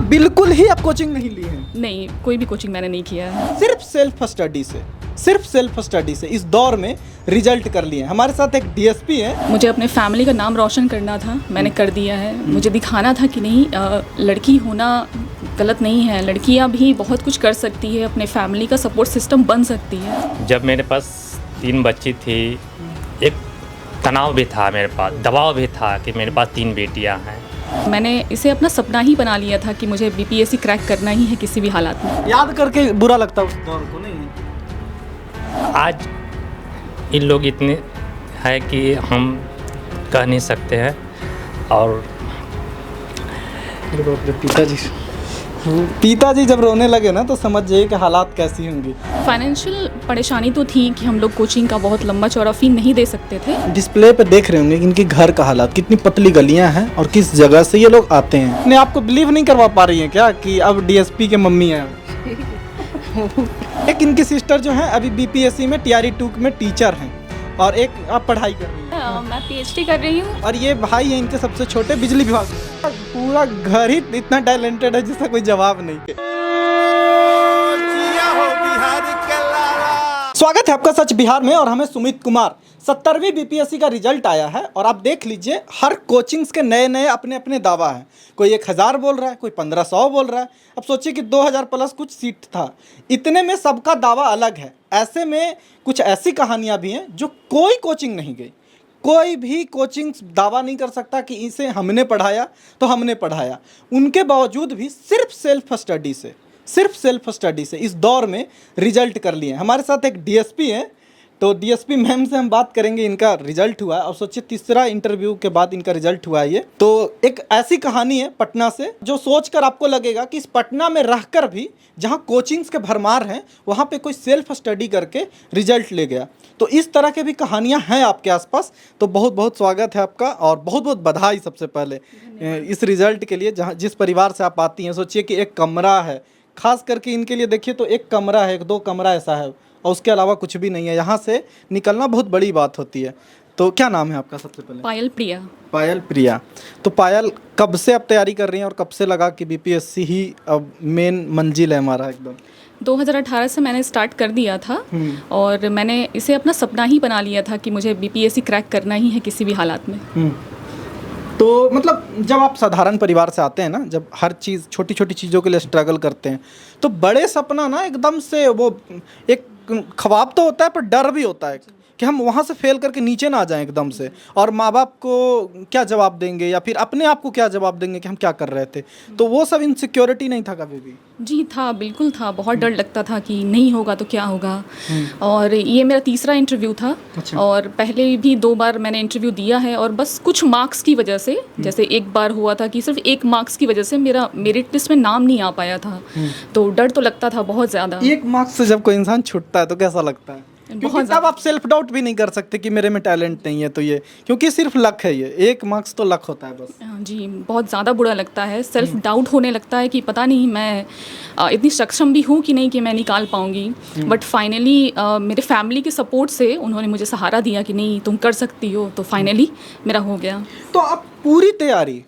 बिल्कुल ही आप कोचिंग नहीं ली है? नहीं, कोई भी कोचिंग मैंने नहीं किया है। सिर्फ सेल्फ स्टडी से इस दौर में रिजल्ट कर लिए हैं। हमारे साथ एक डीएसपी है। मुझे अपने फैमिली का नाम रोशन करना था, मैंने कर दिया है। मुझे दिखाना था कि नहीं, लड़की होना गलत नहीं है, लड़कियां भी बहुत कुछ कर सकती है, अपने फैमिली का सपोर्ट सिस्टम बन सकती है। जब मेरे पास 3 बच्ची थी, एक तनाव भी था मेरे पास, दबाव भी था कि मेरे पास 3 बेटियां हैं। मैंने इसे अपना सपना ही बना लिया था कि मुझे बीपीएससी क्रैक करना ही है किसी भी हालात में। याद करके बुरा लगता है उस दौर को, नहीं? आज इन लोग इतने हैं कि हम कह नहीं सकते हैं। और पिताजी जब रोने लगे ना तो समझ जाइए कि हालात कैसी होंगी। फाइनेंशियल परेशानी तो थी कि हम लोग कोचिंग का बहुत लंबा चौड़ा फी नहीं दे सकते थे। डिस्प्ले पे देख रहे होंगे कि इनके घर का हालात, कितनी पतली गलियां हैं और किस जगह से ये लोग आते हैं। अपने आप को बिलीव नहीं करवा पा रही हैं क्या कि अब डीएसपी के मम्मी हैं? एक इनकी सिस्टर जो है अभी बीपीएससी में टीआरई 2 में टीचर हैं और एक आप पढ़ाई कर रही हैं। मैं पीएचडी कर रही हूँ। और ये भाई है इनके सबसे छोटे, बिजली विभाग में। पूरा घर ही इतना टैलेंटेड है जिसका कोई जवाब नहीं। स्वागत है आपका सच बिहार में। और हमें सुमित कुमार 70वीं बीपीएससी का रिजल्ट आया है और आप देख लीजिए हर कोचिंग्स के नए नए अपने अपने दावा हैं। कोई 1000 बोल रहा है, कोई 1500 बोल रहा है। अब सोचिए कि 2000 प्लस कुछ सीट था। इतने में सबका दावा अलग है। ऐसे में कुछ ऐसी कहानियां भी हैं जो कोई कोचिंग नहीं गई, कोई भी कोचिंग दावा नहीं कर सकता कि इसे हमने पढ़ाया तो हमने पढ़ाया। उनके बावजूद भी सिर्फ सेल्फ स्टडी से इस दौर में रिजल्ट कर लिए हैं। हमारे साथ एक डीएसपी हैं, तो डीएसपी मैम से हम बात करेंगे। इनका रिजल्ट हुआ है और सोचिए तीसरा इंटरव्यू के बाद इनका रिजल्ट हुआ है ये। तो एक ऐसी कहानी है पटना से जो सोचकर आपको लगेगा कि इस पटना में रहकर भी जहाँ कोचिंग्स के भरमार हैं वहाँ पे कोई सेल्फ स्टडी करके रिजल्ट ले गया। तो इस तरह के भी कहानियाँ हैं आपके आसपास। तो बहुत बहुत स्वागत है आपका और बहुत बहुत बधाई सबसे पहले इस रिजल्ट के लिए। जहाँ जिस परिवार से आप आती हैं, सोचिए कि एक कमरा है, खास करके इनके लिए देखिए तो एक कमरा है, 2 कमरा ऐसा है और उसके अलावा कुछ भी नहीं है। यहाँ से निकलना बहुत बड़ी बात होती है। तो क्या नाम है आपका सबसे पहले? पायल प्रिया। पायल प्रिया। तो पायल, कब से आप तैयारी कर रही हैं और कब से लगा कि बीपीएससी ही अब मेन मंजिल है हमारा एकदम? 2018 से मैंने स्टार्ट कर दिया था और मैंने इसे अपना सपना ही बना लिया था कि मुझे बीपीएससी क्रैक करना ही है किसी भी हालात में। तो मतलब जब आप साधारण परिवार से आते हैं ना, जब हर चीज़ छोटी छोटी चीज़ों के लिए स्ट्रगल करते हैं, तो बड़े सपना ना एकदम से वो एक ख्वाब तो होता है पर डर भी होता है कि हम वहाँ से फेल करके नीचे ना आ जाएं एकदम से। और माँ बाप को क्या जवाब देंगे या फिर अपने आप को क्या जवाब देंगे कि हम क्या कर रहे थे। तो वो सब इनसिक्योरिटी नहीं था कभी भी? जी था, बिल्कुल था। बहुत डर लगता था कि नहीं होगा तो क्या होगा। और ये मेरा तीसरा इंटरव्यू था। अच्छा। और पहले भी 2 बार मैंने इंटरव्यू दिया है और बस कुछ मार्क्स की वजह से, जैसे एक बार हुआ था कि सिर्फ 1 मार्क्स की वजह से मेरा मेरिट लिस्ट में नाम नहीं आ पाया था। तो डर तो लगता था बहुत ज़्यादा। 1 मार्क्स से जब कोई इंसान छूटता है तो कैसा लगता है? क्योंकि तब आप सेल्फ डाउट भी नहीं कर सकते कि मेरे में टैलेंट नहीं है। तो ये क्योंकि सिर्फ लक है, ये 1 मार्क्स तो लक होता है बस। जी, बहुत ज़्यादा बुरा लगता है। सेल्फ डाउट होने लगता है कि पता नहीं मैं इतनी सक्षम भी हूँ कि नहीं कि मैं निकाल पाऊँगी। बट फाइनली मेरे फैमिली के सपोर्ट से उन्होंने मुझे सहारा दिया कि नहीं तुम कर सकती हो। तो फाइनली मेरा हो गया। तो अब पूरी तैयारी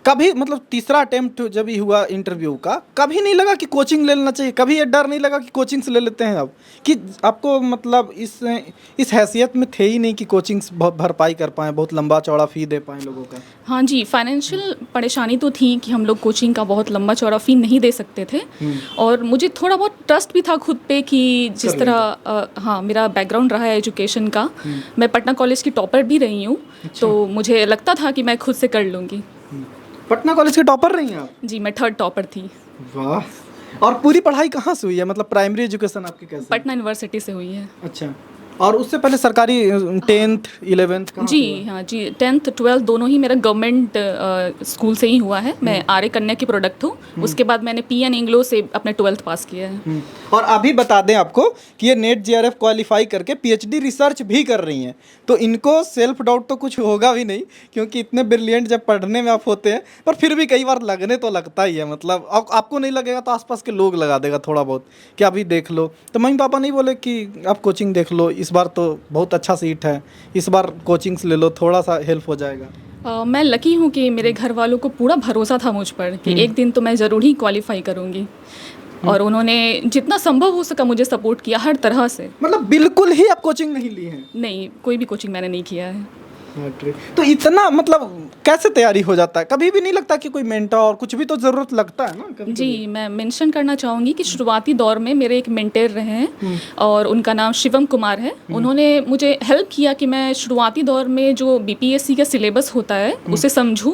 कभी, मतलब तीसरा अटेम्प्ट जब ही हुआ इंटरव्यू का, कभी नहीं लगा कि कोचिंग ले लेना चाहिए? कभी ये डर नहीं लगा कि कोचिंग से ले लेते हैं अब, कि आपको मतलब इस हैसियत में थे ही नहीं कि कोचिंग भरपाई कर पाएँ, बहुत लंबा चौड़ा फ़ी दे पाएँ लोगों का? हाँ जी, फाइनेंशियल परेशानी तो थी कि हम लोग कोचिंग का बहुत लंबा चौड़ा फ़ी नहीं दे सकते थे। और मुझे थोड़ा बहुत ट्रस्ट भी था खुद पे कि जिस तरह हाँ मेरा बैकग्राउंड रहा है एजुकेशन का, मैं पटना कॉलेज की टॉपर भी रही हूँ। तो मुझे लगता था कि मैं खुद से कर लूँगी। पटना कॉलेज के टॉपर रही हैं आप? जी, मैं 3rd टॉपर थी। वाह। और पूरी पढ़ाई कहाँ से हुई है, मतलब प्राइमरी एजुकेशन आपकी कैसे? पटना यूनिवर्सिटी से हुई है। अच्छा। और उससे पहले सरकारी 10th 11th कहाँ जी हुआ? हाँ जी, 10th 12th दोनों ही मेरा गवर्नमेंट स्कूल से ही हुआ है। मैं आर्य कन्या की प्रोडक्ट हूँ। उसके बाद मैंने पीएन इंग्लो से अपने 12th पास किया है। और अभी बता दें आपको कि ये नेट जेआरएफ क्वालिफाई करके पीएचडी रिसर्च भी कर रही हैं। तो इनको सेल्फ डाउट तो कुछ होगा भी नहीं, क्योंकि इतने ब्रिलियंट जब पढ़ने में आप होते हैं। पर फिर भी कई बार लगने तो लगता ही है, मतलब आपको नहीं लगेगा तो आसपास के लोग लगा देगा थोड़ा बहुत कि अभी देख लो। तो मम्मी पापा नहीं बोले कि आप कोचिंग देख लो, इस बार तो बहुत अच्छा सीट है, इस बार कोचिंग्स ले लो, थोड़ा सा हेल्प हो जाएगा? मैं लकी हूँ कि मेरे घर वालों को पूरा भरोसा था मुझ पर कि एक दिन तो मैं ज़रूर ही क्वालिफाई करूँगी, और उन्होंने जितना संभव हो सका मुझे सपोर्ट किया हर तरह से। मतलब बिल्कुल ही आप कोचिंग नहीं ली है? नहीं, कोई भी कोचिंग मैंने नहीं किया है। तो इतना मतलब कैसे तैयारी हो जाता है? कभी भी नहीं लगता कि कोई मेंटर कुछ भी तो ज़रूरत लगता है ना कभी? जी, मैं मेंशन करना चाहूँगी कि शुरुआती दौर में मेरे एक मेंटर रहे हैं और उनका नाम शिवम कुमार है। उन्होंने मुझे हेल्प किया कि मैं शुरुआती दौर में जो बीपीएससी का सिलेबस होता है उसे समझूं,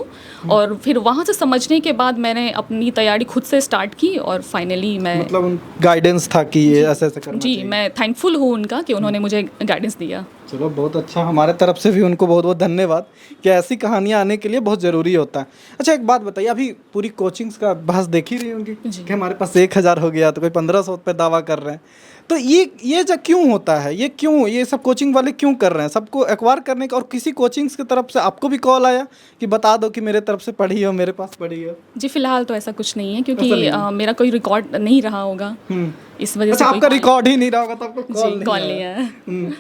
और फिर वहाँ से समझने के बाद मैंने अपनी तैयारी खुद से स्टार्ट की, और फाइनली मैं मतलब गाइडेंस था कि ये ऐसे ऐसे करना जी चाहिए। मैं थैंकफुल हूँ उनका कि उन्होंने मुझे गाइडेंस दिया। चलो बहुत अच्छा, हमारे तरफ से भी उनको बहुत बहुत धन्यवाद कि ऐसी कहानियाँ आने के लिए बहुत ज़रूरी होता है। अच्छा एक बात बताइए, अभी पूरी कोचिंग्स का बहस देख ही रही होंगी कि हमारे पास 1000 हो गया तो कोई 1500 पे दावा कर रहे हैं, तो ये जो क्यों होता है, ये क्यों ये सब कोचिंग वाले क्यों कर रहे हैं? सबको एक्वायर करने का, और किसी कोचिंग्स की तरफ से आपको भी कॉल आया कि बता दो कि मेरे तरफ से पढ़ी हो, मेरे पास पढ़ी हो? जी फिलहाल तो ऐसा कुछ नहीं है, ऐसा क्योंकि नहीं है? मेरा कोई रिकॉर्ड नहीं रहा होगा, इस वजह से अच्छा कोई आपका call- रिकॉर्ड ही नहीं रहा होगा तो आपको जी कॉल नहीं आया। आया।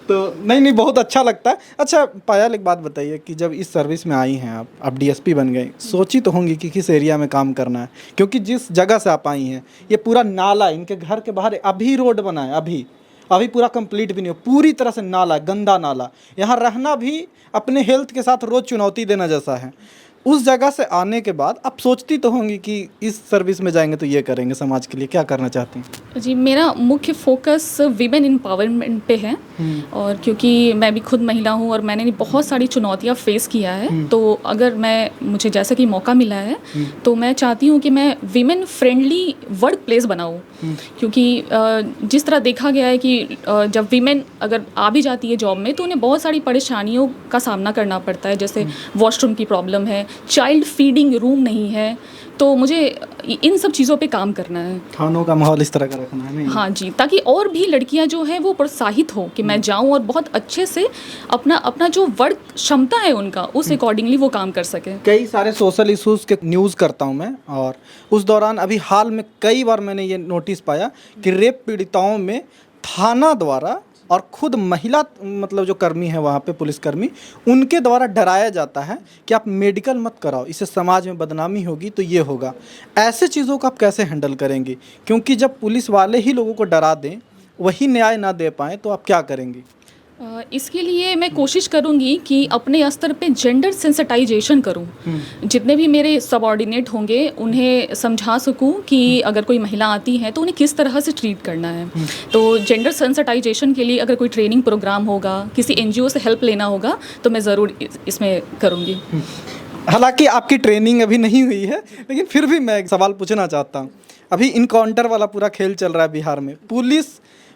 तो नहीं बहुत अच्छा लगता है। अच्छा पायल एक बात बताइए कि जब इस सर्विस में आई हैं आप डीएसपी बन गई, सोची तो होंगी कि किस एरिया में काम करना है, क्योंकि जिस जगह से आप आई हैं ये पूरा नाला, इनके घर के बाहर अभी रोड बना है, अभी पूरा कंप्लीट भी नहीं हो, पूरी तरह से नाला, गंदा नाला। यहाँ रहना भी अपने हेल्थ के साथ रोज़ चुनौती देना जैसा है। उस जगह से आने के बाद आप सोचती तो होंगी कि इस सर्विस में जाएंगे तो ये करेंगे, समाज के लिए क्या करना चाहती हैं? जी मेरा मुख्य फोकस वीमेन एम्पावरमेंट पे है, और क्योंकि मैं भी खुद महिला हूँ और मैंने बहुत सारी चुनौतियाँ फेस किया है, तो अगर मुझे जैसा कि मौका मिला है तो मैं चाहती हूँ कि मैं वीमेन फ्रेंडली वर्क प्लेस बनाऊँ, क्योंकि जिस तरह देखा गया है कि जब वीमेन अगर आ भी जाती है जॉब में तो उन्हें बहुत सारी परेशानियों का सामना करना पड़ता है, जैसे वॉशरूम की प्रॉब्लम है, चाइल्ड फीडिंग रूम नहीं है, तो मुझे इन सब चीज़ों पे काम करना है। खानों का माहौल इस तरह का रखना है नहीं? हाँ जी, ताकि और भी लड़कियां जो हैं वो प्रोत्साहित हो कि मैं जाऊं और बहुत अच्छे से अपना जो वर्क क्षमता है उनका उस अकॉर्डिंगली वो काम कर सके। कई सारे सोशल इश्यूज़ के न्यूज़ करता हूं मैं, और उस दौरान अभी हाल में कई बार मैंने ये नोटिस पाया कि रेप पीड़िताओं में थाना द्वारा और खुद महिला मतलब जो कर्मी है वहाँ पे पुलिसकर्मी, उनके द्वारा डराया जाता है कि आप मेडिकल मत कराओ, इससे समाज में बदनामी होगी तो ये होगा। ऐसे चीज़ों को आप कैसे हैंडल करेंगे? क्योंकि जब पुलिस वाले ही लोगों को डरा दें, वही न्याय ना दे पाएँ, तो आप क्या करेंगे? इसके लिए मैं कोशिश करूंगी कि अपने स्तर पे जेंडर सेंसिटाइजेशन करूं, जितने भी मेरे सबऑर्डिनेट होंगे उन्हें समझा सकूं कि अगर कोई महिला आती है तो उन्हें किस तरह से ट्रीट करना है। तो जेंडर सेंसिटाइजेशन के लिए अगर कोई ट्रेनिंग प्रोग्राम होगा, किसी एनजीओ से हेल्प लेना होगा, तो मैं ज़रूर इसमें करूँगी। हालांकि आपकी ट्रेनिंग अभी नहीं हुई है, लेकिन फिर भी मैं एक सवाल पूछना चाहता हूँ। अभी इनकाउंटर वाला पूरा खेल चल रहा है बिहार में, पुलिस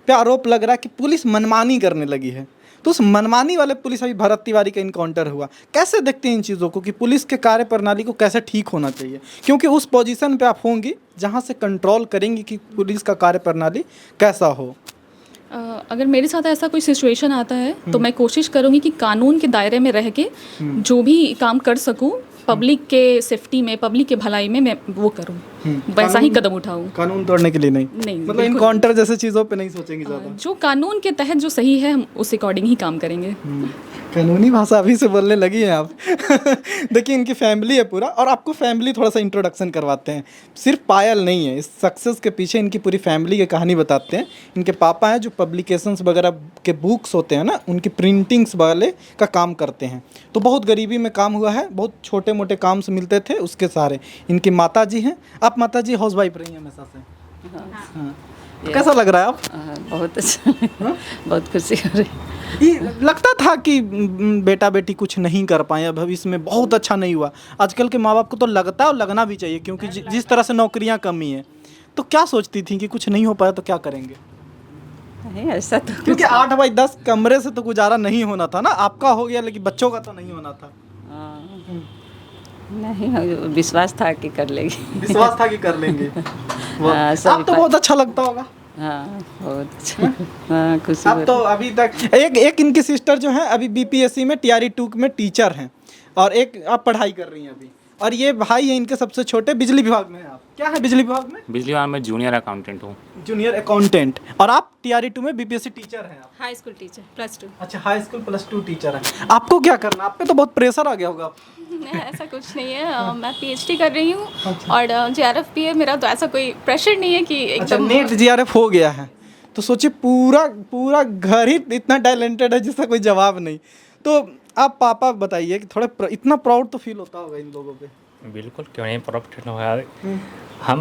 पे आरोप लग रहा है कि पुलिस मनमानी करने लगी है, तो उस मनमानी वाले पुलिस, अभी भरत तिवारी का इनकाउंटर हुआ, कैसे देखते हैं इन चीज़ों को कि पुलिस के कार्य प्रणाली को कैसे ठीक होना चाहिए? क्योंकि उस पोजीशन पे आप होंगी जहाँ से कंट्रोल करेंगी कि पुलिस का कार्य प्रणाली कैसा हो। अगर मेरे साथ ऐसा कोई सिचुएशन आता है तो मैं कोशिश करूँगी कि कानून के दायरे में रह के जो भी काम कर सकूँ, पब्लिक के सेफ्टी में, पब्लिक के भलाई में मैं वो करूँ, वैसा ही कदम उठाऊँ। कानून तोड़ने के लिए नहीं, नहीं, मतलब बिल्कुल। इनकाउंटर जैसे चीज़ों पे नहीं सोचेंगी ज़्यादा? जो कानून के तहत जो सही है हम उस अकॉर्डिंग ही काम करेंगे। कानूनी भाषा अभी से बोलने लगी हैं आप। देखिए इनकी फैमिली है पूरा, और आपको फैमिली थोड़ा सा इंट्रोडक्शन करवाते हैं। सिर्फ पायल नहीं है, इस सक्सेस के पीछे इनकी पूरी फैमिली की कहानी बताते हैं। इनके पापा हैं जो पब्लिकेशंस वगैरह के बुक्स होते हैं ना, उनकी प्रिंटिंग्स वाले का काम करते हैं। तो बहुत गरीबी में काम हुआ है, बहुत छोटे मोटे काम से मिलते थे उसके सारे। इनकी माता जी हैं, आप माता जी हाउस वाइफ रही हैं हमेशा से? हाँ। तो कैसा लग रहा है आप? बहुत अच्छा, बहुत खुशी हो रही। ये लगता था कि बेटा बेटी कुछ नहीं कर पाए, भविष्य में बहुत अच्छा नहीं हुआ। आजकल के माँ बाप को तो लगता है और लगना भी चाहिए, क्योंकि जिस तरह से नौकरियां कमी है, तो क्या सोचती थी कि कुछ नहीं हो पाया तो क्या करेंगे? नहीं ऐसा तो क्योंकि 8 बाई 10 कमरे से तो गुजारा नहीं होना था ना, आपका हो गया लेकिन बच्चों का तो नहीं होना था। नहीं, विश्वास था कि कर लेगी। विश्वास था कि कर लेंगे। आप तो बहुत अच्छा लगता होगा। हाँ बहुत अच्छा। हाँ खुशी अब तो अभी तक एक इनकी सिस्टर जो है अभी बीपीएससी में TRE 2 में टीचर हैं, और एक आप पढ़ाई कर रही हैं अभी, और ये भाई है इनके सबसे छोटे, बिजली विभाग में है आप। क्या है बिजली विभाग में? बिजली विभाग में जूनियर अकाउंटेंट हूँ। Junior accountant. और आप TRE 2 में BPSC टीचर हैं आप? High school teacher +2। अच्छा, हाई स्कूल +2 टीचर हैं। आपको क्या करना, आप पे तो बहुत प्रेशर आ गया होगा। नहीं, ऐसा कुछ नहीं है। मैं PhD कर रही हूँ और JRF भी है मेरा, तो ऐसा कोई प्रेशर नहीं है कि अच्छा, एकदम। नेट JRF हो गया है तो सोचिए पूरा पूरा घर ही इतना टैलेंटेड है जिसका कोई जवाब नहीं। तो आप पापा बताइए कि थोड़ा इतना प्राउड तो फील होता होगा इन लोगों पे। बिल्कुल, क्यों नहीं प्रॉफिट होगा। हम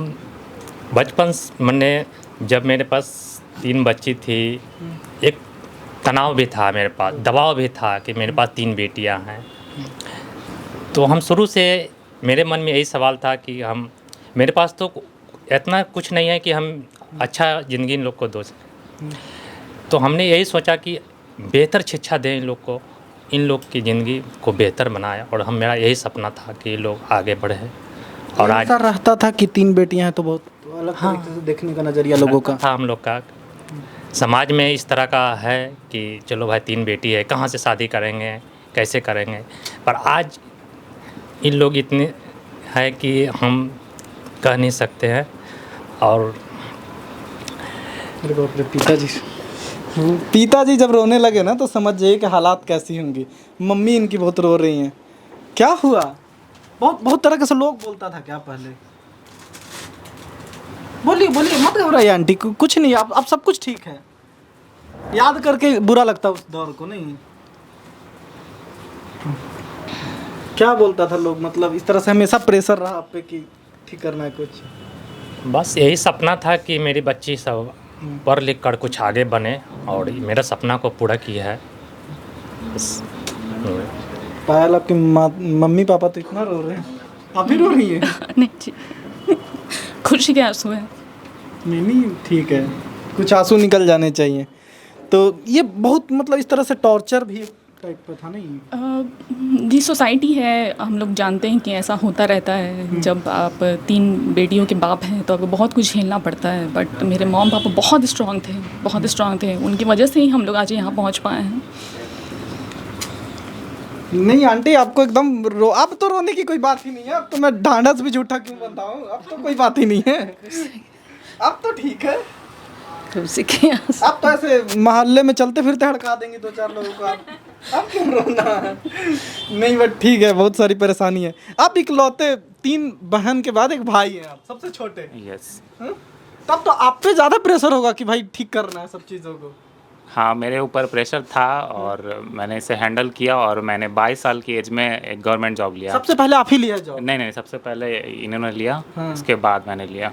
बचपन मैंने जब मेरे पास 3 बच्ची थी, एक तनाव भी था मेरे पास, दबाव भी था कि मेरे पास 3 बेटियां हैं। तो हम शुरू से मेरे मन में यही सवाल था कि हम मेरे पास तो इतना कुछ नहीं है कि हम अच्छा ज़िंदगी इन लोग को दो सकें। तो हमने यही सोचा कि बेहतर शिक्षा दें इन लोग को, इन लोग की ज़िंदगी को बेहतर बनाए। और मेरा यही सपना था कि ये लोग आगे बढ़े। और आज ऐसा रहता था कि 3 बेटियां हैं तो बहुत अलग तरीके से देखने का नज़रिया लोगों का था हम लोग का। समाज में इस तरह का है कि चलो भाई 3 बेटी है, कहाँ से शादी करेंगे, कैसे करेंगे। पर आज इन लोग इतने है कि हम कह नहीं सकते हैं। और अरे बाप रे, पिताजी जब रोने लगे ना तो समझ जाइए कि हालात कैसी होंगी। मम्मी इनकी बहुत रो रही हैं। क्या हुआ? बहुत बहुत तरह के से लोग बोलता था क्या पहले? बोलिए बोलिए, मत घबराइए आंटी, कुछ नहीं, अब सब कुछ ठीक है। याद करके बुरा लगता उस दौर को, नहीं? क्या बोलता था लोग, मतलब इस तरह से हमेशा प्रेशर रहा आप पे कि ठीक करना है कुछ? बस यही सपना था कि मेरी बच्ची सब पढ़ लिख कर कुछ आगे बने, और मेरा सपना को पूरा किया है। बस पायल, आपके मम्मी पापा तो इतना रो रहे हैं, आप भी रो रही हैं? नहीं जी, खुशी के आंसू है। नहीं, ठीक है, कुछ आंसू निकल जाने चाहिए। तो ये बहुत मतलब इस तरह से टॉर्चर भी टाइप का था, नहीं? जी, सोसाइटी है, हम लोग जानते हैं कि ऐसा होता रहता है। जब आप 3 बेटियों के बाप हैं तो आपको बहुत कुछ झेलना पड़ता है। बट मेरे मॉम पापा बहुत स्ट्रांग थे, बहुत स्ट्रांग थे। उनकी वजह से ही हम लोग आज यहाँ पहुँच पाए हैं। नहीं आंटी, आपको एकदम अब तो रोने की कोई बात ही नहीं है। अब तो मैं ढांढस भी झूठा क्यों बताऊं, अब तो कोई बात ही नहीं है। अब तो ठीक है। खुशी के आंसू। अब तो ऐसे मोहल्ले में चलते फिरते हड़का देंगे 2-4 लोगों को। अब क्यों रोना है? नहीं, बट ठीक है, बहुत सारी परेशानी है। आप इकलौते 3 बहन के बाद एक भाई हैं, आप सबसे छोटे। यस। तब तो आप पे ज़्यादा प्रेशर होगा कि भाई ठीक करना है सब चीज़ों को। हाँ, मेरे ऊपर प्रेशर था और मैंने इसे हैंडल किया। और मैंने 22 साल की एज में एक गवर्नमेंट जॉब लिया। सबसे पहले आप ही लिया जॉब? नहीं, सबसे पहले इन्होंने लिया, हाँ। उसके बाद मैंने लिया।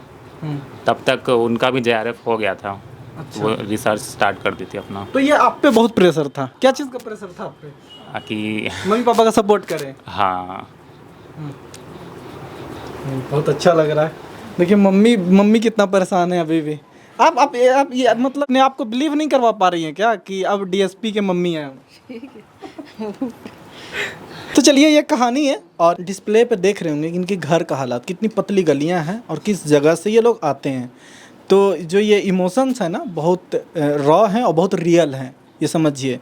तब तक उनका भी JRF हो गया था। अच्छा। वो रिसर्च स्टार्ट कर दी थी अपना। तो ये आप पे बहुत प्रेशर था, क्या चीज़ का प्रेशर था आप पे? कि मम्मी पापा का सपोर्ट करें। हाँ, बहुत अच्छा लग रहा है। देखिए मम्मी कितना परेशान है अभी भी। आप ये मतलब अपने आप को बिलीव नहीं करवा पा रही हैं क्या कि अब DSP के मम्मी हैं? तो चलिए, ये कहानी है। और डिस्प्ले पे देख रहे होंगे कि इनके घर का हालात, कितनी पतली गलियां हैं और किस जगह से ये लोग आते हैं। तो जो ये इमोशंस है ना, बहुत रॉ हैं और बहुत रियल हैं, ये समझिए।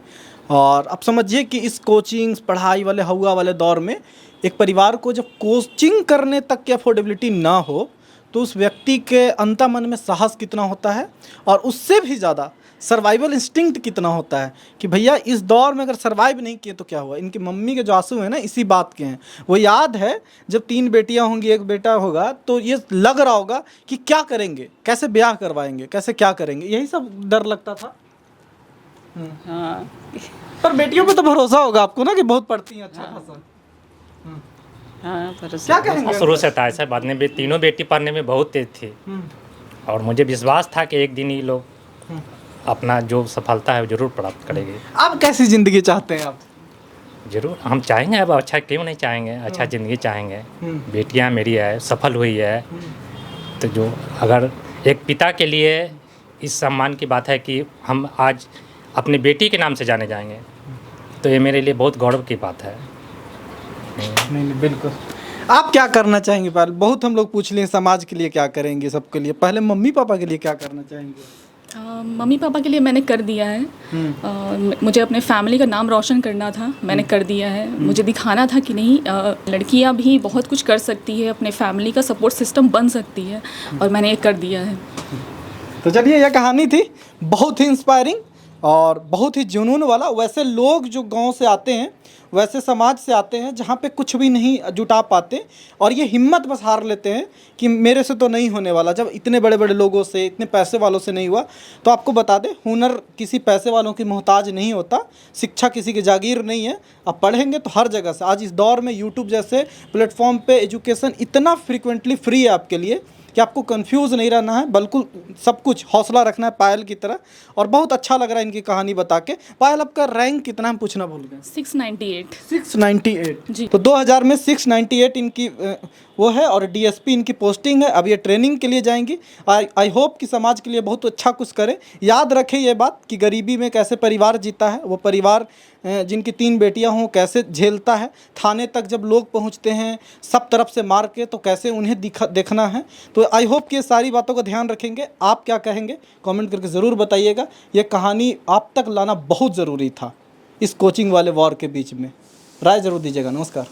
और अब समझिए कि इस कोचिंग पढ़ाई वाले हवा वाले दौर में एक परिवार को जब कोचिंग करने तक की अफोर्डेबिलिटी ना हो तो उस व्यक्ति के अंतः मन में साहस कितना होता है, और उससे भी ज़्यादा सर्वाइवल इंस्टिंक्ट कितना होता है कि भैया इस दौर में अगर सर्वाइव नहीं किए तो क्या हुआ। इनकी मम्मी के जो आंसू हैं ना, इसी बात के हैं। वो याद है जब 3 बेटियां होंगी, 1 बेटा होगा, तो ये लग रहा होगा कि क्या करेंगे, कैसे ब्याह करवाएंगे, कैसे क्या करेंगे, यही सब डर लगता था। हाँ, पर बेटियों पे तो भरोसा होगा आपको ना कि बहुत पढ़ती हैं अच्छा खासा। हाँ, पर क्या कहेंगे? शुरू से था ऐसा। बाद में भी 3 बेटी पढ़ने में बहुत तेज थी, और मुझे विश्वास था कि एक दिन ये लोग अपना जो सफलता है वो जरूर प्राप्त करेंगे। आप कैसी ज़िंदगी चाहते हैं आप? जरूर हम चाहेंगे, अब अच्छा क्यों नहीं चाहेंगे, अच्छा ज़िंदगी चाहेंगे। बेटियां मेरी है, सफल हुई है, तो जो अगर एक पिता के लिए इस सम्मान की बात है कि हम आज अपनी बेटी के नाम से जाने जाएंगे, तो ये मेरे लिए बहुत गौरव की बात है। नहीं, बिल्कुल। आप क्या करना चाहेंगे पायल? बहुत हम लोग पूछ लिए समाज के लिए क्या करेंगे, सबके लिए। पहले मम्मी पापा के लिए क्या करना चाहेंगे? मम्मी पापा के लिए मैंने कर दिया है। मुझे अपने फैमिली का नाम रोशन करना था, मैंने कर दिया है। मुझे दिखाना था कि नहीं, लड़कियां भी बहुत कुछ कर सकती है, अपने फैमिली का सपोर्ट सिस्टम बन सकती है, और मैंने ये कर दिया है। तो चलिए, यह कहानी थी बहुत ही इंस्पायरिंग और बहुत ही जुनून वाला। वैसे लोग जो गांव से आते हैं, वैसे समाज से आते हैं जहाँ पे कुछ भी नहीं जुटा पाते, और ये हिम्मत बस हार लेते हैं कि मेरे से तो नहीं होने वाला। जब इतने बड़े बड़े लोगों से, इतने पैसे वालों से नहीं हुआ, तो आपको बता दें, हुनर किसी पैसे वालों की मोहताज नहीं होता, शिक्षा किसी की जागीर नहीं है। आप पढ़ेंगे तो हर जगह से, आज इस दौर में यूट्यूब जैसे प्लेटफॉर्म पे एजुकेशन इतना फ्रिक्वेंटली फ्री है आपके लिए कि आपको कंफ्यूज नहीं रहना है, बिल्कुल सब कुछ हौसला रखना है पायल की तरह। और बहुत अच्छा लग रहा है इनकी कहानी बता के। पायल, आपका रैंक कितना हम पूछना भूल गए? 698। 698 जी। तो 2000 में 698 इनकी वो है, और डीएसपी इनकी पोस्टिंग है। अब ये ट्रेनिंग के लिए जाएंगी। आई होप कि समाज के लिए बहुत अच्छा कुछ करें। याद रखें ये बात कि गरीबी में कैसे परिवार जीता है, वो परिवार जिनकी 3 बेटियां हों कैसे झेलता है। थाने तक जब लोग पहुंचते हैं सब तरफ से मार के, तो कैसे उन्हें देखना है। तो आई होप कि ये सारी बातों का ध्यान रखेंगे। आप क्या कहेंगे कमेंट करके ज़रूर बताइएगा। ये कहानी आप तक लाना बहुत ज़रूरी था इस कोचिंग वाले वॉर के बीच में। राय ज़रूर दीजिएगा। नमस्कार।